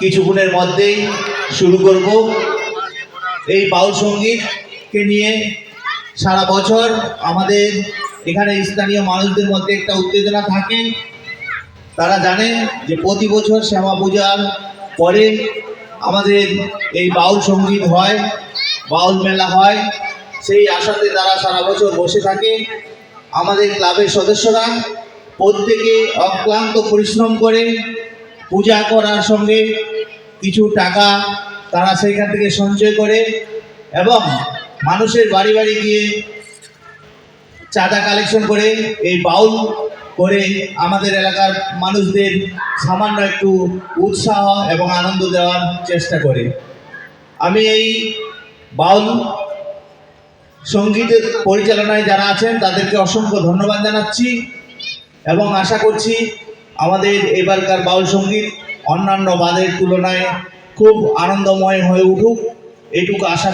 কিছুক্ষণের মধ্যেই শুরু করব। এই বাউল সঙ্গীতকে নিয়ে সারা বছর আমাদের এখানে স্থানীয় মানুষদের মধ্যে একটা উত্তেজনা থাকে। তারা জানে যে প্রতি বছর শ্যামা পূজার পরে আমাদের এই বাউল সঙ্গীত হয়, বাউল মেলা হয়। সেই আশাতে তারা সারা বছর বসে থাকে। আমাদের ক্লাবের সদস্যরা প্রত্যেকে অক্লান্ত পরিশ্রম করে পূজা করার সঙ্গে কিছু টাকা তারা সেইখান থেকে সঞ্চয় করে এবং মানুষের বাড়ি বাড়ি গিয়ে চাঁদা কালেকশন করে এই বাউল করে আমাদের এলাকার মানুষদের সামান্য একটু উৎসাহ এবং আনন্দ দেওয়ার চেষ্টা করে। আমি এই বাউল সঙ্গীতের পরিচালনায় যারা আছেন তাদেরকে অসংখ্য ধন্যবাদ জানাচ্ছি এবং আশা করছি আমাদের এবারকার বাউল সঙ্গীত অন্যান্য বাদের তুলনায় খুব আনন্দময় হয়ে উঠুক, এটুকু আশা